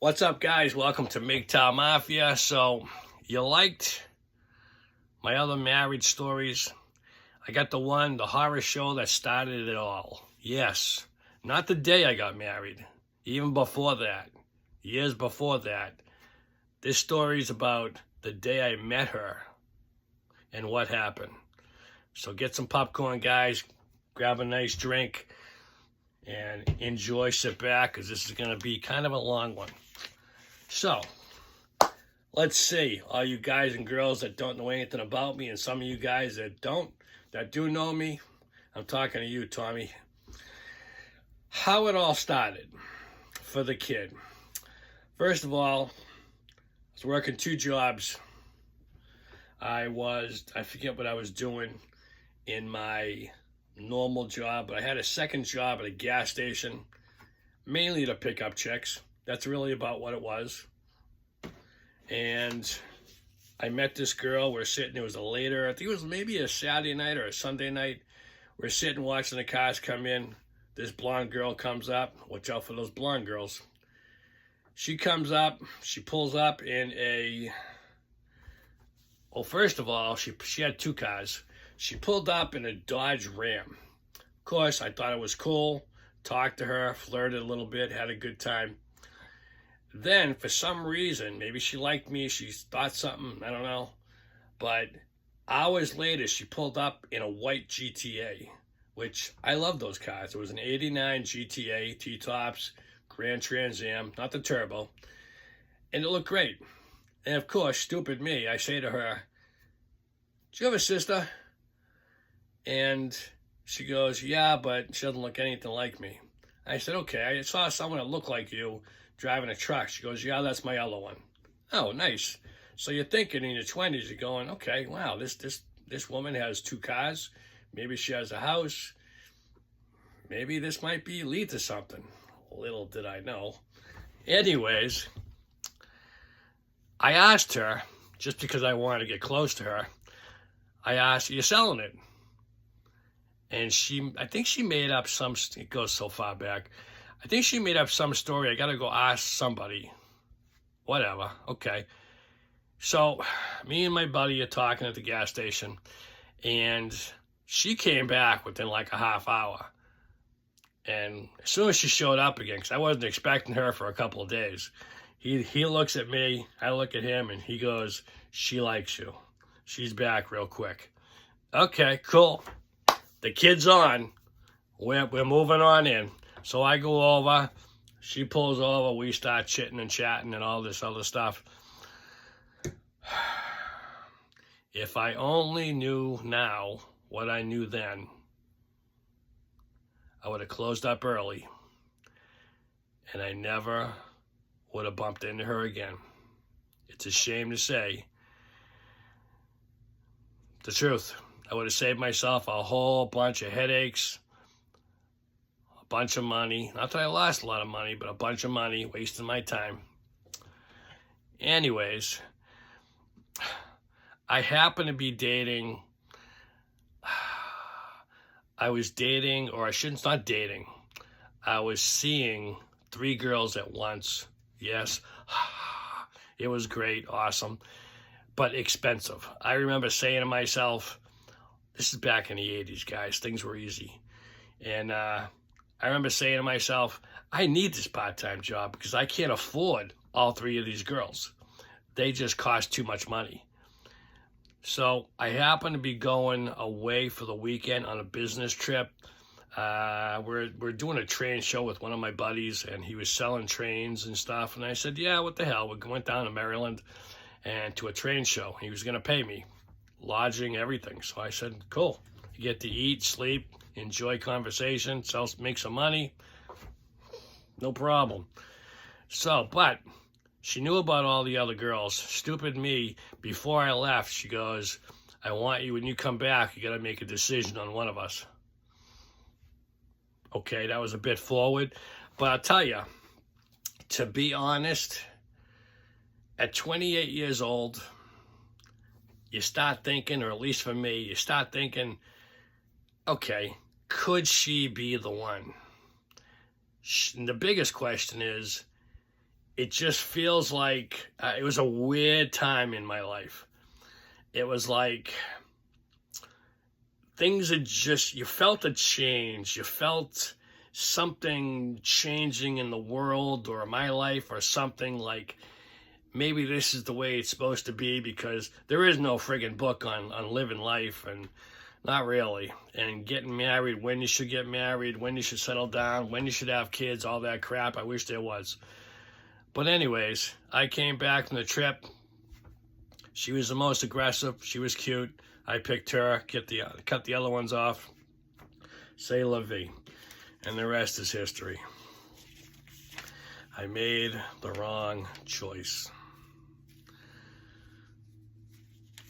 What's up, guys? Welcome to Mgtow Mafia. So, you liked my other marriage stories? I got the horror show that started it all. Yes, not the day I got married, even before that, years before that. This story's about the day I met her and what happened. So get some popcorn, guys, grab a nice drink, and enjoy, sit back, because this is going to be kind of a long one. So, let's see, all you guys and girls that don't know anything about me, and some of you guys that do know me, I'm talking to you, Tommy. How it all started for the kid. First of all, I was working two jobs. I forget what I was doing in my normal job, but I had a second job at a gas station, mainly to pick up chicks. That's really about what it was. And I met this girl. We're sitting, it was a later, I think it was maybe a Saturday night or a Sunday night. We're sitting watching the cars come in. This blonde girl comes up. Watch out for those blonde girls. She comes up, she pulls up in first of all, she had two cars. She pulled up in a Dodge Ram. Of course, I thought it was cool. Talked to her, flirted a little bit, had a good time. Then, for some reason, maybe she liked me, she thought something, I don't know. But hours later, she pulled up in a white GTA, which I love those cars. It was an 89 GTA, T-tops, Grand Trans Am, not the turbo. And it looked great. And of course, stupid me, I say to her, "Do you have a sister?" And she goes, "Yeah, but she doesn't look anything like me." I said, "Okay, I saw someone that looked like you driving a truck." She goes, "Yeah, that's my other one." Oh, nice. So you're thinking in your 20s, you're going, okay, wow, this woman has two cars. Maybe she has a house. Maybe this might lead to something. Little did I know. Anyways, I asked her, just because I wanted to get close to her, I asked, "You're selling it?" And I think she made up it goes so far back. I think she made up some story. I got to go ask somebody. Whatever. Okay. So me and my buddy are talking at the gas station, and she came back within like a half hour. And as soon as she showed up again, because I wasn't expecting her for a couple of days, he looks at me, I look at him, and he goes, "She likes you. She's back real quick." Okay, cool. The kid's on. We're moving on in. So I go over, she pulls over, we start chitting and chatting and all this other stuff. If I only knew now what I knew then, I would have closed up early, and I never would have bumped into her again. It's a shame to say the truth. I would have saved myself a whole bunch of headaches, a bunch of money. Not that I lost a lot of money, but a bunch of money, wasting my time. Anyways, I happen to be dating. I was dating, or I shouldn't, not dating. I was seeing 3 girls at once. Yes, it was great, awesome, but expensive. I remember saying to myself, this is back in the 80s, guys. Things were easy. And I remember saying to myself, I need this part-time job because I can't afford all 3 of these girls. They just cost too much money. So I happened to be going away for the weekend on a business trip. We're doing a train show with one of my buddies, and he was selling trains and stuff. And I said, yeah, what the hell? We went down to Maryland and to a train show. He was going to pay me lodging, everything. So I said, cool. You get to eat, sleep, enjoy conversation, make some money. No problem. So, but she knew about all the other girls. Stupid me, before I left, she goes, I want you, when you come back, you got to make a decision on one of us. Okay, that was a bit forward. But I'll tell you, to be honest, at 28 years old, you start thinking, or at least for me, you start thinking, okay, could she be the one? And the biggest question is it just feels like it was a weird time in my life. It was like things had just, you felt a change. You felt something changing in the world or my life, or something like maybe this is the way it's supposed to be, because there is no friggin' book on living life, and not really. And getting married, when you should get married, when you should settle down, when you should have kids, all that crap. I wish there was. But anyways, I came back from the trip. She was the most aggressive. She was cute. I picked her, cut the other ones off. C'est la vie. And the rest is history. I made the wrong choice.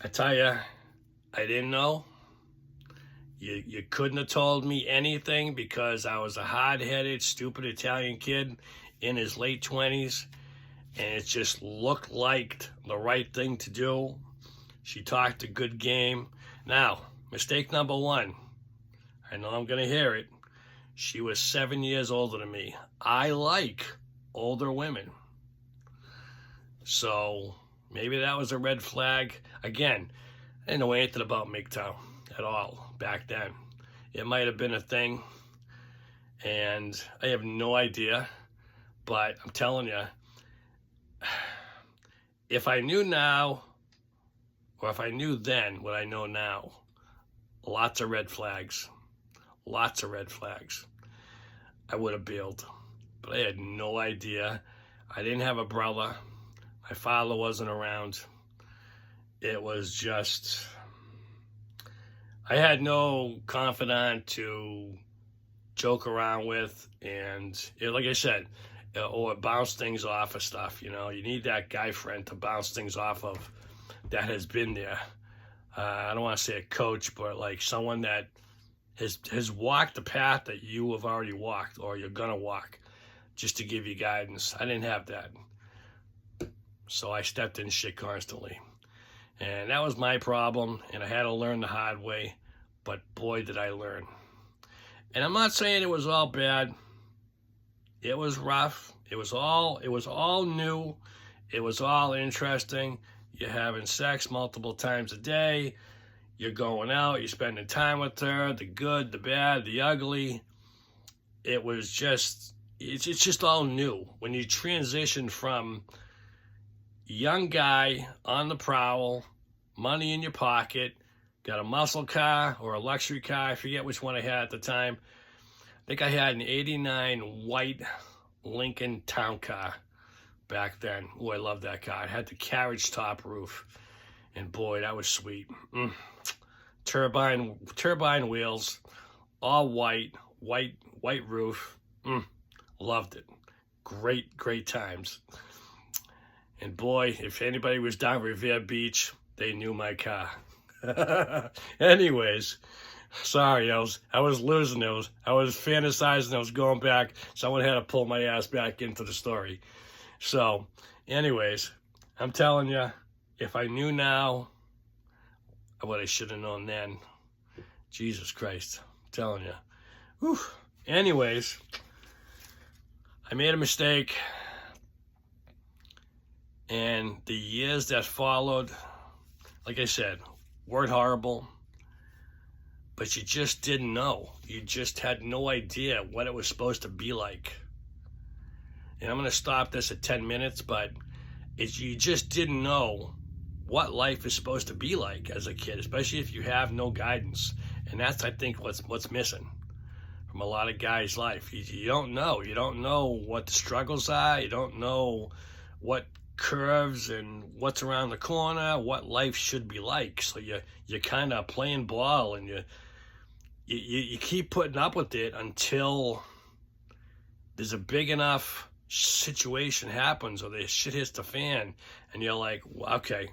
I tell you, I didn't know. You couldn't have told me anything, because I was a hard-headed, stupid Italian kid in his late 20s, and it just looked like the right thing to do. She talked a good game. Now, mistake number one. I know I'm going to hear it. She was 7 years older than me. I like older women. So maybe that was a red flag. Again, I didn't know anything about Mgtow at all back then. It might have been a thing, and I have no idea. But I'm telling you, if I knew now, or if I knew then what I know now, lots of red flags. Lots of red flags. I would have bailed. But I had no idea. I didn't have a brother. My father wasn't around. It was just, I had no confidant to joke around with, and like I said, or bounce things off of stuff. You know, you need that guy friend to bounce things off of that has been there. I don't want to say a coach, but like someone that has walked the path that you have already walked, or you're gonna walk, just to give you guidance. I didn't have that, so I stepped in shit constantly, and that was my problem. And I had to learn the hard way. But boy, did I learn. And I'm not saying it was all bad. It was rough. It was all new. It was all interesting. You're having sex multiple times a day. You're going out. You're spending time with her. The good, the bad, the ugly. It was just, it's just all new. When you transition from young guy on the prowl, money in your pocket, got a muscle car or a luxury car, I forget which one I had at the time. I think I had an 89 white Lincoln Town Car back then. Oh, I love that car. It had the carriage top roof, and boy, that was sweet. Turbine wheels, all white roof. Loved it. Great times. And boy, if anybody was down Revere Beach, they knew my car. Anyways, sorry, I was losing those. I was fantasizing. I was going back. Someone had to pull my ass back into the story. So, anyways, I'm telling you, if I knew now what I should have known then, Jesus Christ, I'm telling you. Whew. Anyways, I made a mistake, and the years that followed, like I said, weren't horrible, but you just didn't know. You just had no idea what it was supposed to be like. And I'm going to stop this at 10 minutes, but you just didn't know what life is supposed to be like as a kid, especially if you have no guidance. And that's, I think, what's missing from a lot of guys' life. You don't know. You don't know what the struggles are. You don't know what curves and what's around the corner, what life should be like. So you're kind of playing ball, and you keep putting up with it until there's a big enough situation happens, or the shit hits the fan, and you're like, okay,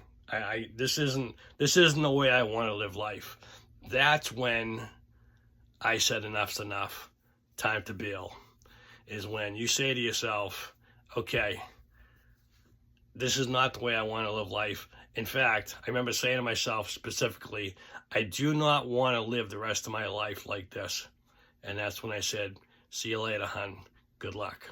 this isn't the way I want to live life. That's when I said enough's enough. Time to bail. Is when you say to yourself, okay, this is not the way I want to live life. In fact, I remember saying to myself specifically, I do not want to live the rest of my life like this. And that's when I said, see you later, hun. Good luck.